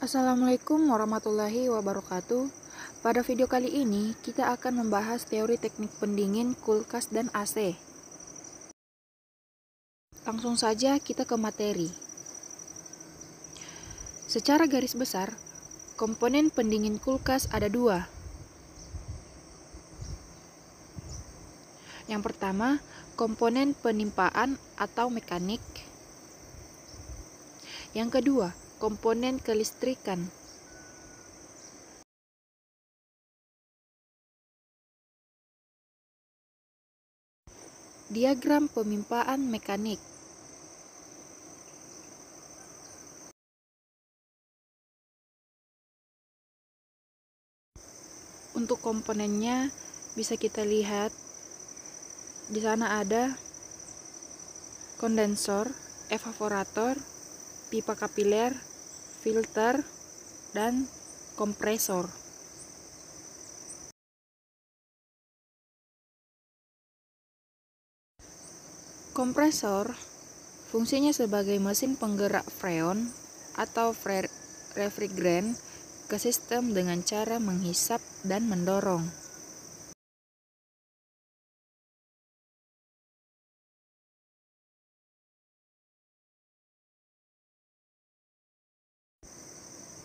Assalamualaikum warahmatullahi wabarakatuh. Pada video kali ini, kita akan membahas teori teknik pendingin, kulkas, dan AC. Langsung saja kita ke materi. Secara garis besar, komponen pendingin kulkas ada dua. Yang pertama, komponen penimpaan atau mekanik. Yang kedua, komponen kelistrikan. Diagram pemimpaan mekanik. Untuk komponennya bisa kita lihat di sana ada kondensor, evaporator, pipa kapiler, filter, dan kompresor. Kompresor fungsinya sebagai mesin penggerak freon atau refrigeran ke sistem dengan cara menghisap dan mendorong.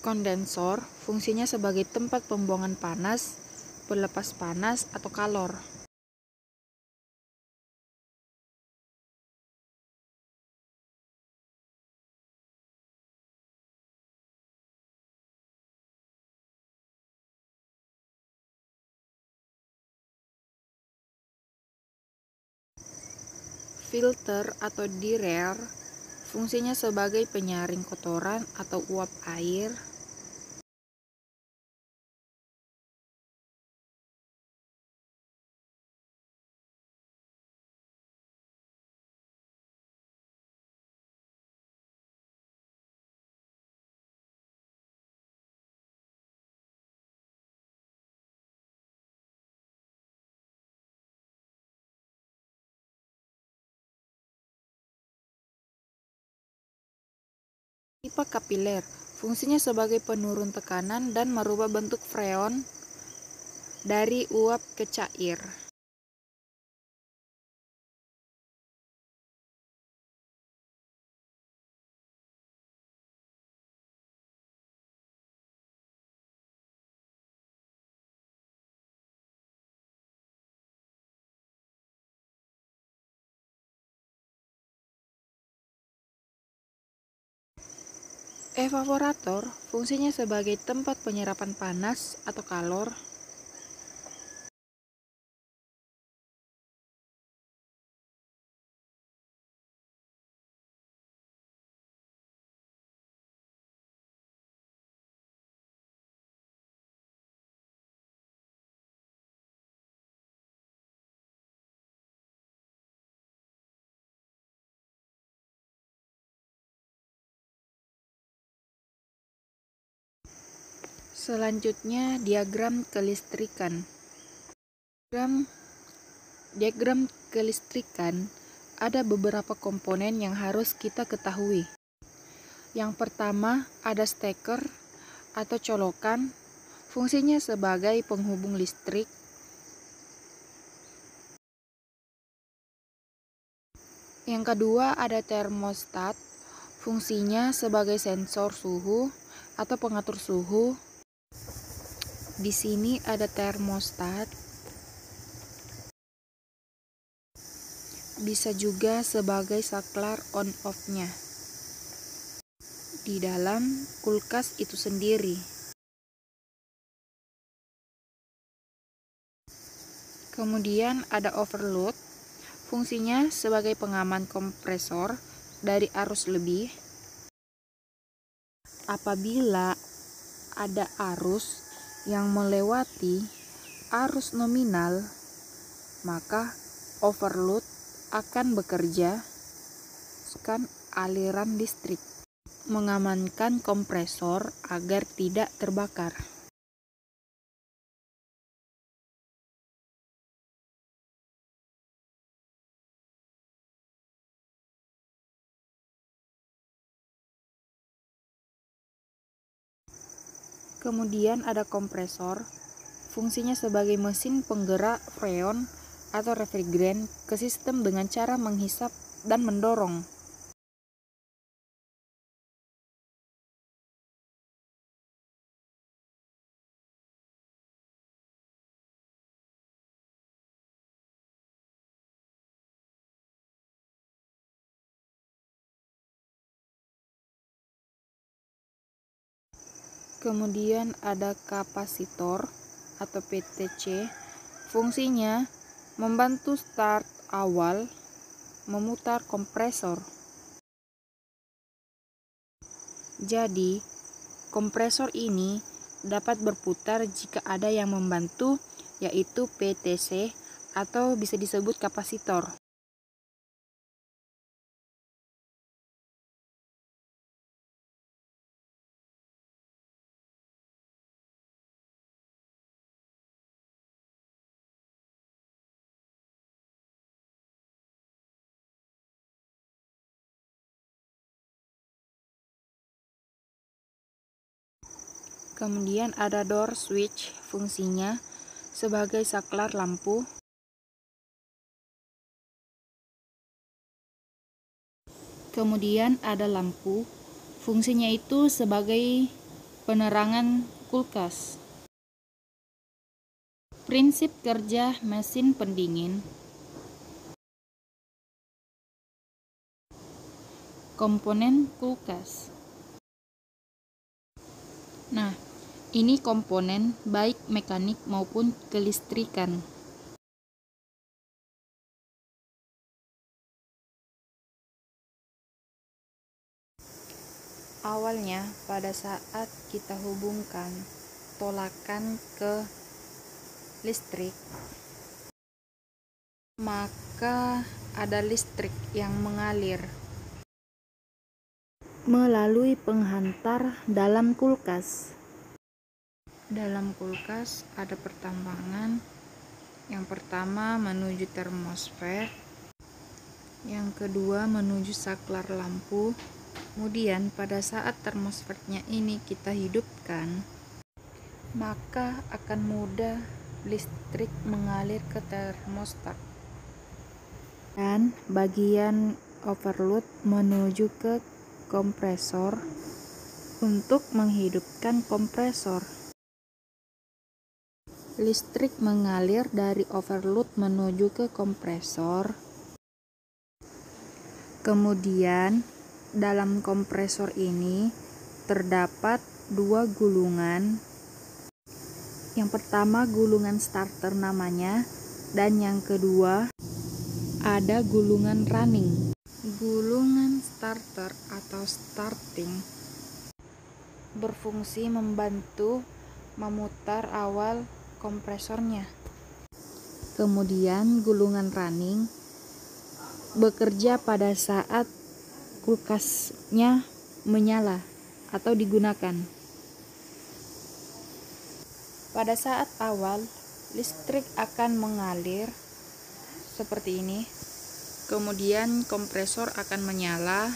Kondensor fungsinya sebagai tempat pembuangan panas, pelepas panas atau kalor. Filter atau derailleur fungsinya sebagai penyaring kotoran atau uap air. Pipa kapiler fungsinya sebagai penurun tekanan dan merubah bentuk freon dari uap ke cair. Evaporator fungsinya sebagai tempat penyerapan panas atau kalor. Selanjutnya, diagram kelistrikan. Diagram kelistrikan ada beberapa komponen yang harus kita ketahui. Yang pertama, ada steker atau colokan, fungsinya sebagai penghubung listrik. Yang kedua, ada termostat, fungsinya sebagai sensor suhu atau pengatur suhu. Di sini ada termostat, bisa juga sebagai saklar on-off-nya di dalam kulkas itu sendiri. Kemudian ada overload, fungsinya sebagai pengaman kompresor dari arus lebih. Apabila ada arus yang melewati arus nominal, maka overload akan bekerja aliran listrik, mengamankan kompresor agar tidak terbakar. Kemudian ada kompresor, fungsinya sebagai mesin penggerak freon atau refrigeran ke sistem dengan cara menghisap dan mendorong. Kemudian ada kapasitor atau PTC, fungsinya membantu start awal memutar kompresor. Jadi, kompresor ini dapat berputar jika ada yang membantu, yaitu PTC atau bisa disebut kapasitor. Kemudian ada door switch, fungsinya sebagai saklar lampu. Kemudian ada lampu, fungsinya itu sebagai penerangan kulkas. Prinsip kerja mesin pendingin. Komponen kulkas. Nah, ini komponen baik mekanik maupun kelistrikan. Awalnya, pada saat kita hubungkan tolakan ke listrik, maka ada listrik yang mengalir melalui penghantar dalam kulkas. Dalam kulkas ada pertambangan. Yang pertama menuju termosfer, yang kedua menuju saklar lampu. Kemudian pada saat termosfernya ini kita hidupkan, maka akan mudah listrik mengalir ke termostat. Dan bagian overload menuju ke kompresor untuk menghidupkan kompresor. Listrik mengalir dari overload menuju ke kompresor. Kemudian dalam kompresor ini terdapat dua gulungan. Yang pertama gulungan starter namanya, dan yang kedua ada gulungan running. Gulungan starter atau starting berfungsi membantu memutar awal kompresornya. Kemudian gulungan running bekerja pada saat kulkasnya menyala atau digunakan. Pada saat awal, listrik akan mengalir seperti ini. Kemudian kompresor akan menyala.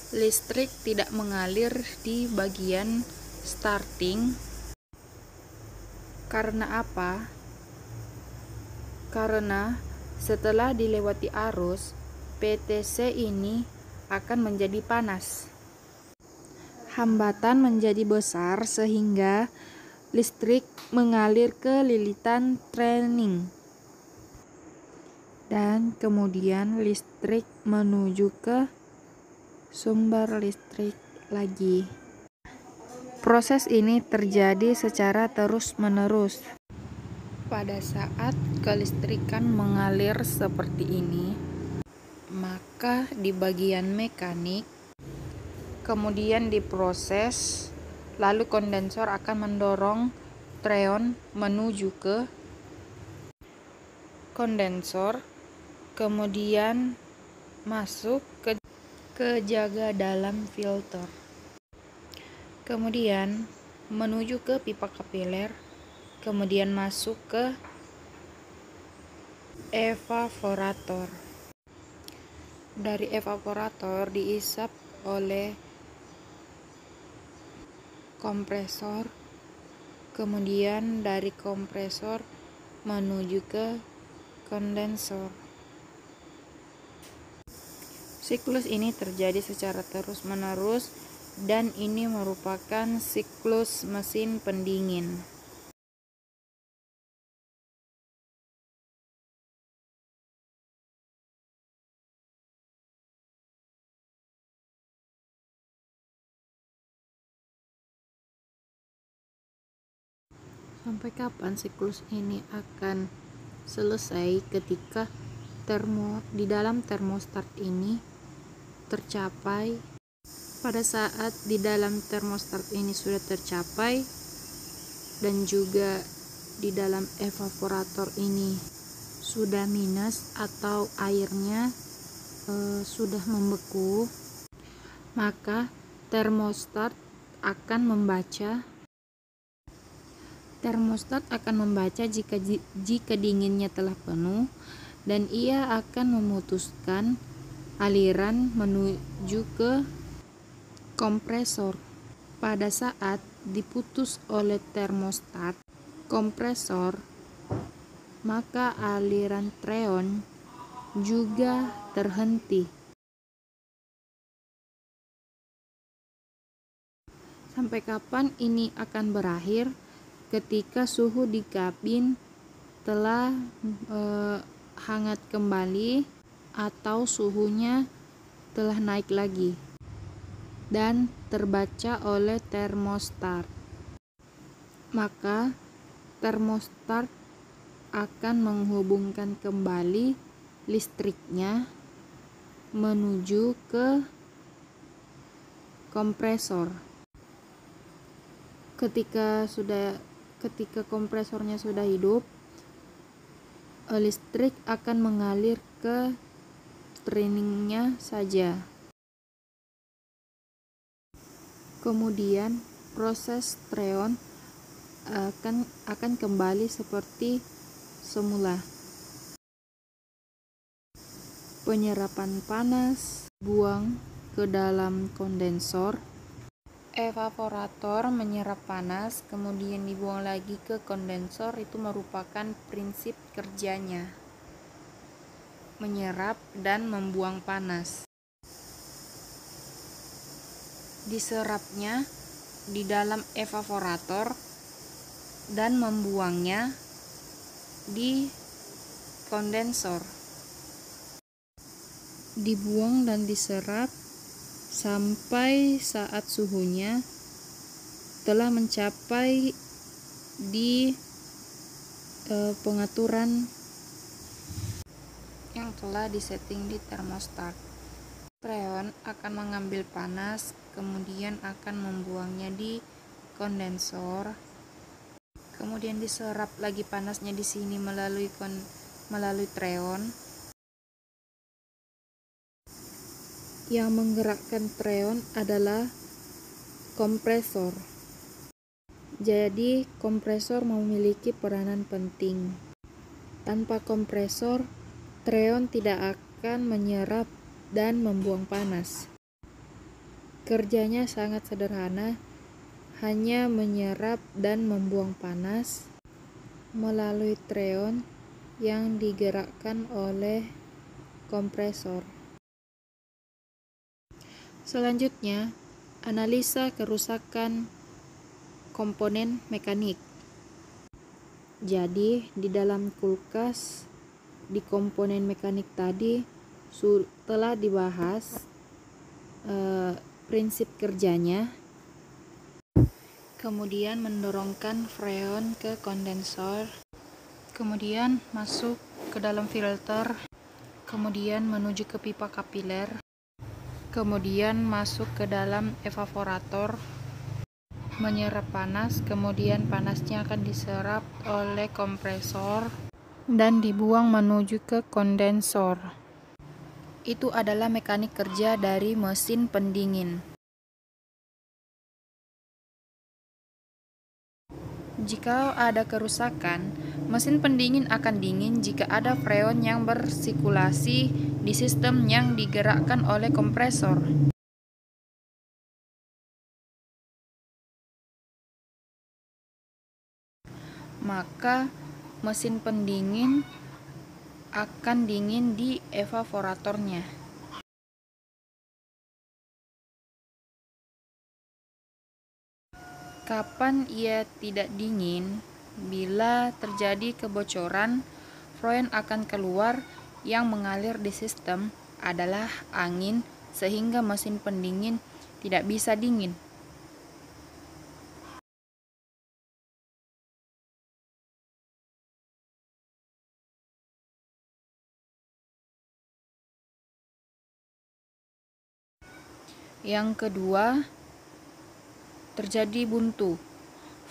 Listrik tidak mengalir di bagian starting. Karena apa? Karena setelah dilewati arus, PTC ini akan menjadi panas. Hambatan menjadi besar sehingga listrik mengalir ke lilitan training. Dan kemudian listrik menuju ke sumber listrik lagi. Proses ini terjadi secara terus-menerus. Pada saat kelistrikan mengalir seperti ini, maka di bagian mekanik kemudian diproses, lalu kondensor akan mendorong freon menuju ke kondensor, kemudian masuk ke jaga dalam filter, kemudian menuju ke pipa kapiler, kemudian masuk ke evaporator. Dari evaporator diisap oleh kompresor, kemudian dari kompresor menuju ke kondensor. Siklus ini terjadi secara terus-menerus dan ini merupakan siklus mesin pendingin. Sampai kapan siklus ini akan selesai? Ketika di dalam termostat ini tercapai, pada saat di dalam termostat ini sudah tercapai dan juga di dalam evaporator ini sudah minus atau airnya sudah membeku, maka termostat akan membaca jika dinginnya telah penuh, dan ia akan memutuskan aliran menuju ke kompresor. Pada saat diputus oleh termostat kompresor, maka aliran freon juga terhenti. Sampai kapan ini akan berakhir? Ketika suhu di kabin telah hangat kembali atau suhunya telah naik lagi dan terbaca oleh termostat, maka termostat akan menghubungkan kembali listriknya menuju ke kompresor. Ketika kompresornya sudah hidup, listrik akan mengalir ke trainingnya saja. Kemudian proses freon akan kembali seperti semula. Penyerapan panas buang ke dalam kondensor. Evaporator menyerap panas kemudian dibuang lagi ke kondensor. Itu merupakan prinsip kerjanya, menyerap dan membuang panas. Diserapnya di dalam evaporator dan membuangnya di kondensor. Dibuang dan diserap sampai saat suhunya telah mencapai di pengaturan yang telah disetting di termostat. Freon akan mengambil panas, kemudian akan membuangnya di kondensor. Kemudian diserap lagi panasnya di sini melalui freon. Yang menggerakkan freon adalah kompresor. Jadi kompresor memiliki peranan penting. Tanpa kompresor, freon tidak akan menyerap dan membuang panas. Kerjanya sangat sederhana, hanya menyerap dan membuang panas melalui freon yang digerakkan oleh kompresor. Selanjutnya, analisa kerusakan komponen mekanik. Jadi, di dalam kulkas, di komponen mekanik tadi telah dibahas prinsip kerjanya, kemudian mendorongkan freon ke kondensor, kemudian masuk ke dalam filter, kemudian menuju ke pipa kapiler, kemudian masuk ke dalam evaporator, menyerap panas, kemudian panasnya akan diserap oleh kompresor dan dibuang menuju ke kondensor. Itu adalah mekanik kerja dari mesin pendingin. Jika ada kerusakan, mesin pendingin akan dingin jika ada freon yang bersirkulasi di sistem yang digerakkan oleh kompresor. maka mesin pendingin akan dingin di evaporatornya. Kapan ia tidak dingin? Bila terjadi kebocoran, fluid akan keluar. Yang mengalir di sistem adalah angin, sehingga mesin pendingin tidak bisa dingin. Yang kedua, terjadi buntu.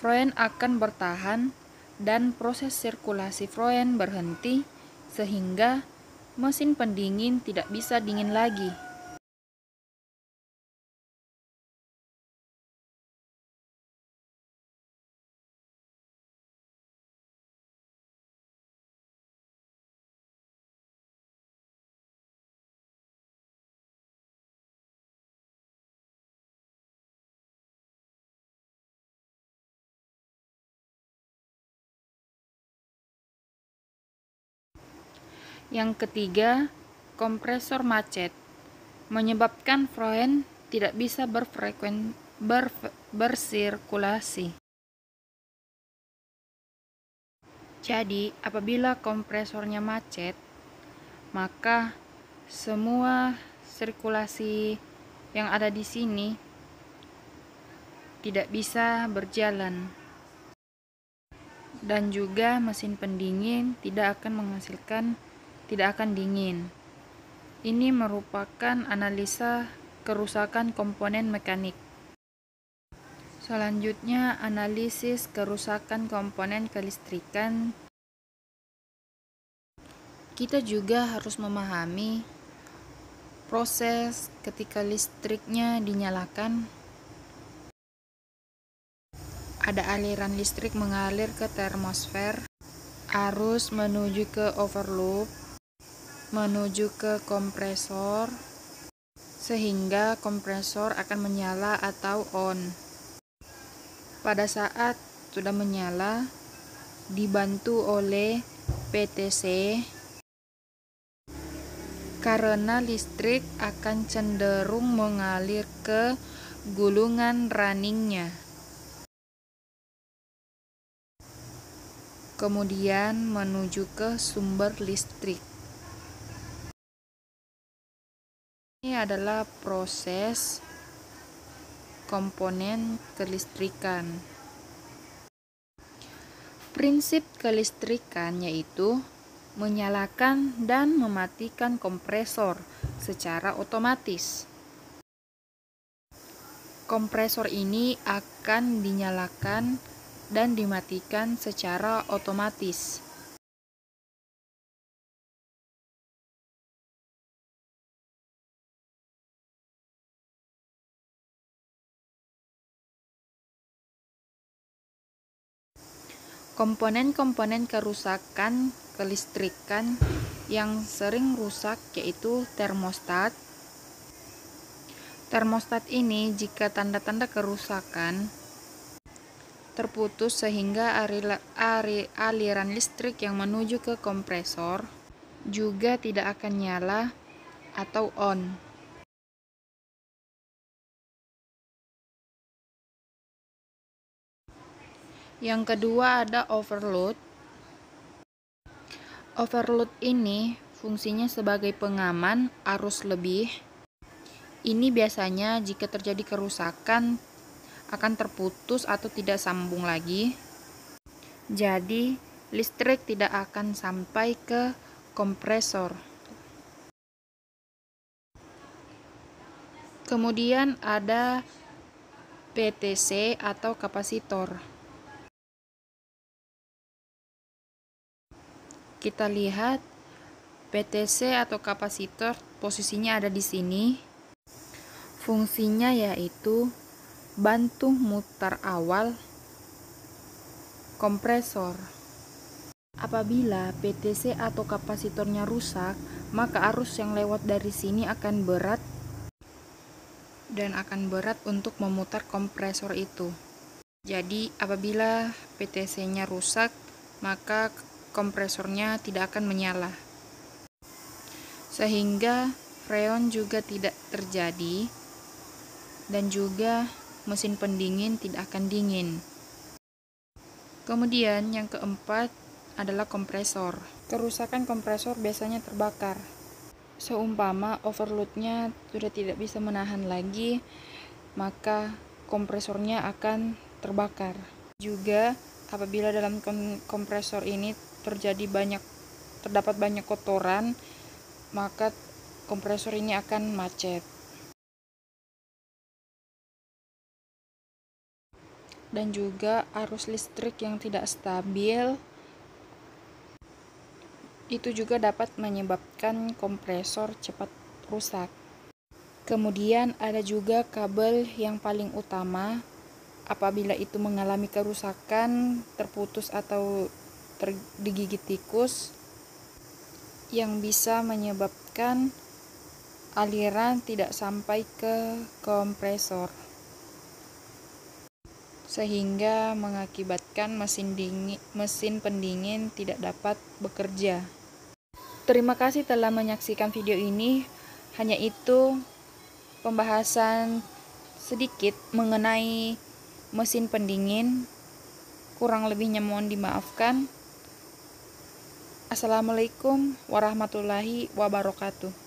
Fluid akan bertahan dan proses sirkulasi fluid berhenti sehingga mesin pendingin tidak bisa dingin lagi. Yang ketiga, kompresor macet, menyebabkan fluid tidak bisa bersirkulasi. Jadi, apabila kompresornya macet, maka semua sirkulasi yang ada di sini tidak bisa berjalan. Dan juga mesin pendingin tidak akan dingin. Ini merupakan analisa kerusakan komponen mekanik. Selanjutnya, analisis kerusakan komponen kelistrikan. Kita juga harus memahami proses ketika listriknya dinyalakan. Ada aliran listrik mengalir ke termosfer, arus menuju ke overloop, menuju ke kompresor, sehingga kompresor akan menyala atau on. Pada saat sudah menyala, dibantu oleh PTC, karena listrik akan cenderung mengalir ke gulungan runningnya. Kemudian menuju ke sumber listrik. Ini adalah proses komponen kelistrikan. Prinsip kelistrikan yaitu menyalakan dan mematikan kompresor secara otomatis. Kompresor ini akan dinyalakan dan dimatikan secara otomatis. Komponen-komponen kerusakan kelistrikan yang sering rusak yaitu termostat. Termostat ini jika tanda-tanda kerusakan terputus sehingga aliran listrik yang menuju ke kompresor juga tidak akan nyala atau on. Yang kedua ada overload. Overload ini fungsinya sebagai pengaman arus lebih. Ini biasanya jika terjadi kerusakan akan terputus atau tidak sambung lagi. Jadi, listrik tidak akan sampai ke kompresor. Kemudian ada PTC atau kapasitor. Kita lihat PTC atau kapasitor posisinya ada di sini. Fungsinya yaitu bantu mutar awal kompresor. Apabila PTC atau kapasitornya rusak, maka arus yang lewat dari sini akan berat dan akan berat untuk memutar kompresor itu. Jadi apabila PTC-nya rusak, maka kompresornya tidak akan menyala, sehingga freon juga tidak terjadi, dan juga mesin pendingin tidak akan dingin. Kemudian yang keempat adalah kompresor. Kerusakan kompresor biasanya terbakar. Seumpama overloadnya sudah tidak bisa menahan lagi, maka kompresornya akan terbakar. Juga apabila dalam kompresor ini terdapat banyak kotoran, maka kompresor ini akan macet. Dan juga arus listrik yang tidak stabil itu juga dapat menyebabkan kompresor cepat rusak. Kemudian ada juga kabel yang paling utama, apabila itu mengalami kerusakan, terputus atau digigit tikus, yang bisa menyebabkan aliran tidak sampai ke kompresor, sehingga mengakibatkan mesin pendingin tidak dapat bekerja. Terima kasih telah menyaksikan video ini. Hanya itu pembahasan sedikit mengenai mesin pendingin. Kurang lebihnya mohon dimaafkan. Assalamualaikum warahmatullahi wabarakatuh.